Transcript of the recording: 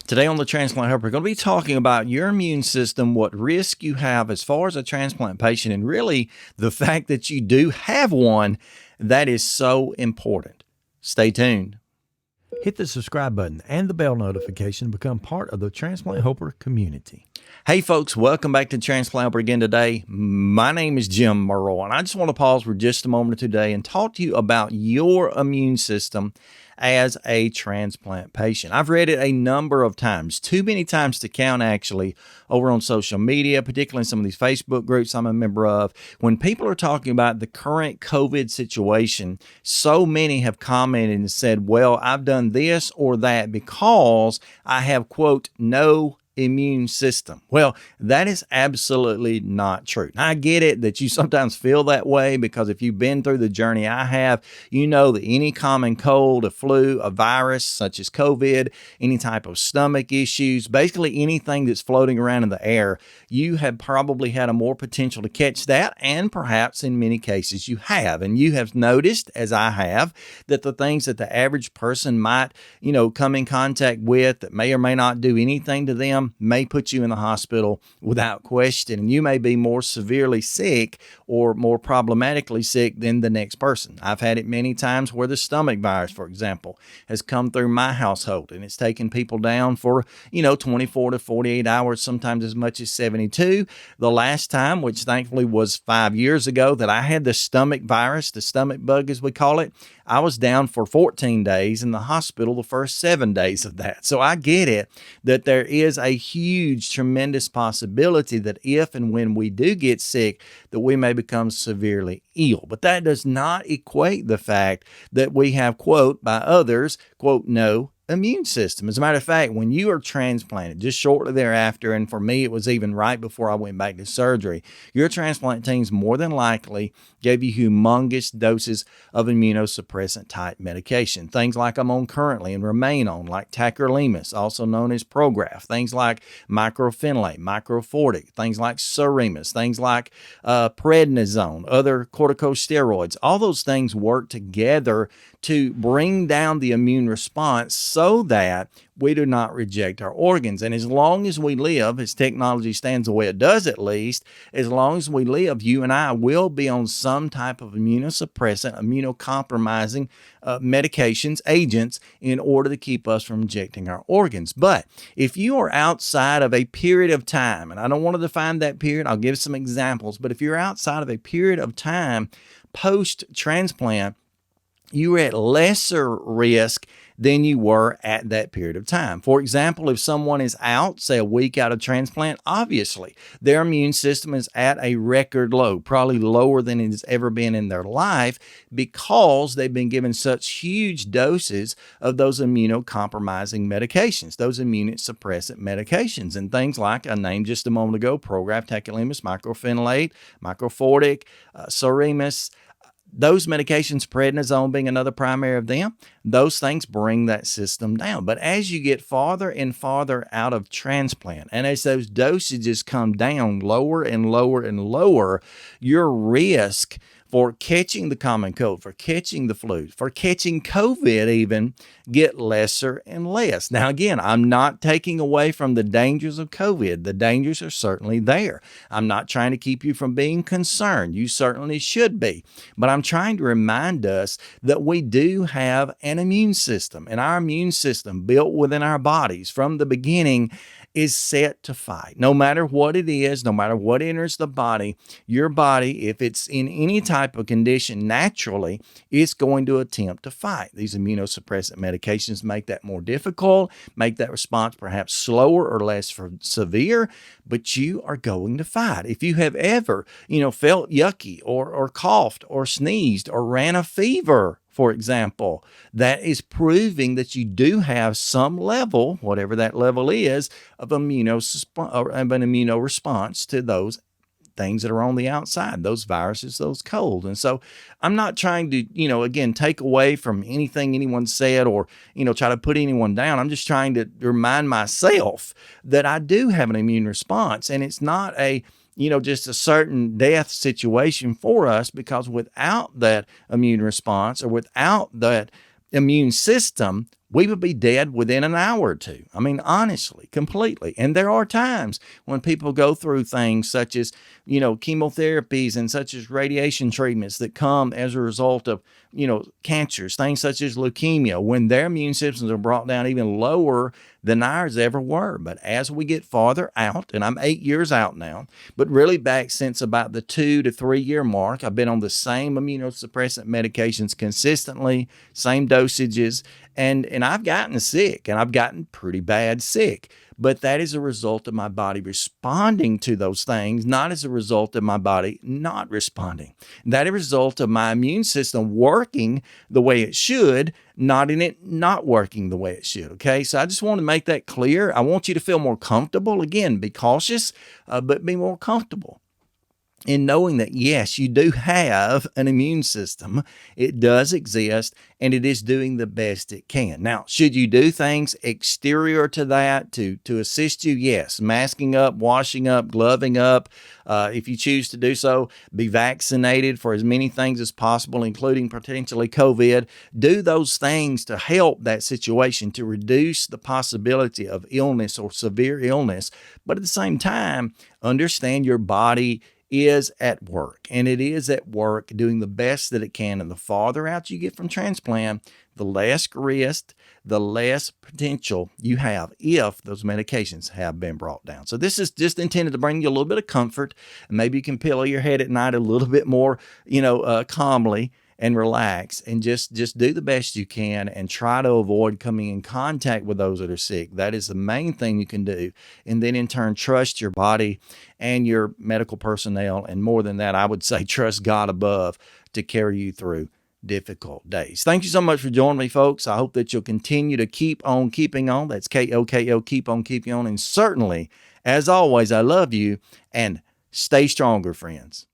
Today on the Transplant Helper, we're going to be talking about your immune system, what risk you have as far as a transplant patient, and really the fact that you do have one. That is so important. Stay tuned. Hit the subscribe button and the bell notification to become part of the Transplant Helper community. Hey folks, welcome back to Transplant Helper again today. My name is Jim Merle, and I just want to pause for just a moment today and talk to you about your immune system as a transplant patient. I've read it a number of times, too many times to count actually, over on social media, particularly in some of these Facebook groups I'm a member of. When people are talking about the current COVID situation, so many have commented and said, well, I've done this or that because I have, quote, no immune system. Well, that is absolutely not true. I get it that you sometimes feel that way because if you've been through the journey I have, you know that any common cold, a flu, a virus such as COVID, any type of stomach issues, basically anything that's floating around in the air, you have probably had a more potential to catch that, and perhaps in many cases you have. And you have noticed, as I have, that the things that the average person might, come in contact with that may or may not do anything to them may put you in the hospital without question. And you may be more severely sick or more problematically sick than the next person. I've had it many times where the stomach virus, for example, has come through my household and it's taken people down for, 24 to 48 hours, sometimes as much as 72. The last time, which thankfully was 5 years ago, that I had the stomach virus, the stomach bug as we call it, I was down for 14 days in the hospital the first 7 days of that. So I get it that there is a huge, tremendous possibility that if and when we do get sick, that we may become severely ill. But that does not equate the fact that we have, quote, by others, quote, no immune system. As a matter of fact, when you are transplanted, just shortly thereafter, and for me, it was even right before I went back to surgery, your transplant teams more than likely gave you humongous doses of immunosuppressant type medication. Things like I'm on currently and remain on, like tacrolimus, also known as Prograf, things like mycophenolate, microfortic, things like Suremus, things like prednisone, other corticosteroids. All those things work together to bring down the immune response so that we do not reject our organs. And as long as we live, as technology stands the way it does at least, as long as we live, you and I will be on some type of immunosuppressant, immunocompromising medications, agents, in order to keep us from rejecting our organs. But if you are outside of a period of time, and I don't want to define that period, I'll give some examples, but if you're outside of a period of time post-transplant, you're at lesser risk than you were at that period of time. For example, if someone is out, say a week out of transplant, obviously their immune system is at a record low, probably lower than it has ever been in their life because they've been given such huge doses of those immunocompromising medications, those immunosuppressant medications, and things like I named just a moment ago, Prograf, tacrolimus, mycophenolate, microfortic, Suremus. Those medications, prednisone being another primary of them, those things bring that system down. But as you get farther and farther out of transplant, and as those dosages come down lower and lower and lower, your risk for catching the common cold, for catching the flu, for catching COVID even, get lesser and less. Now, again, I'm not taking away from the dangers of COVID. The dangers are certainly there. I'm not trying to keep you from being concerned. You certainly should be. But I'm trying to remind us that we do have an immune system, and our immune system built within our bodies from the beginning is set to fight. No matter what it is, no matter what enters the body, your body, if it's in any type of condition naturally, it's going to attempt to fight. These immunosuppressant medications make that more difficult, make that response perhaps slower or less severe, but you are going to fight. If you have ever, felt yucky or coughed or sneezed or ran a fever, for example, that is proving that you do have some level, whatever that level is, of an immuno response to those things that are on the outside, those viruses, those colds. And so I'm not trying to, again, take away from anything anyone said or, try to put anyone down. I'm just trying to remind myself that I do have an immune response, and it's not just a certain death situation for us, because without that immune response or without that immune system, we would be dead within an hour or two. I mean, honestly, completely. And there are times when people go through things such as, chemotherapies and such as radiation treatments that come as a result of, cancers, things such as leukemia, when their immune systems are brought down even lower than ours ever were. But as we get farther out, and I'm 8 years out now, but really back since about the 2 to 3 year mark, I've been on the same immunosuppressant medications consistently, same dosages, and I've gotten sick, and I've gotten pretty bad sick. But that is a result of my body responding to those things, not as a result of my body not responding. That is a result of my immune system working the way it should, not in it not working the way it should. Okay, so I just want to make that clear. I want you to feel more comfortable. Again, be cautious, but be more comfortable in knowing that, yes, you do have an immune system. It does exist, and it is doing the best it can. Now, should you do things exterior to that to assist you? Yes. Masking up, washing up, gloving up. If you choose to do so, be vaccinated for as many things as possible, including potentially COVID. Do those things to help that situation, to reduce the possibility of illness or severe illness. But at the same time, understand your body is at work, and it is at work doing the best that it can. And the farther out you get from transplant, the less risk, the less potential you have if those medications have been brought down. So this is just intended to bring you a little bit of comfort, and maybe you can pillow your head at night a little bit more, calmly, and relax, and just do the best you can, and try to avoid coming in contact with those that are sick. That is the main thing you can do. And then in turn, trust your body and your medical personnel. And more than that, I would say trust God above to carry you through difficult days. Thank you so much for joining me, folks. I hope that you'll continue to keep on keeping on. That's KOKO, keep on keeping on. And certainly, as always, I love you, and stay stronger, friends.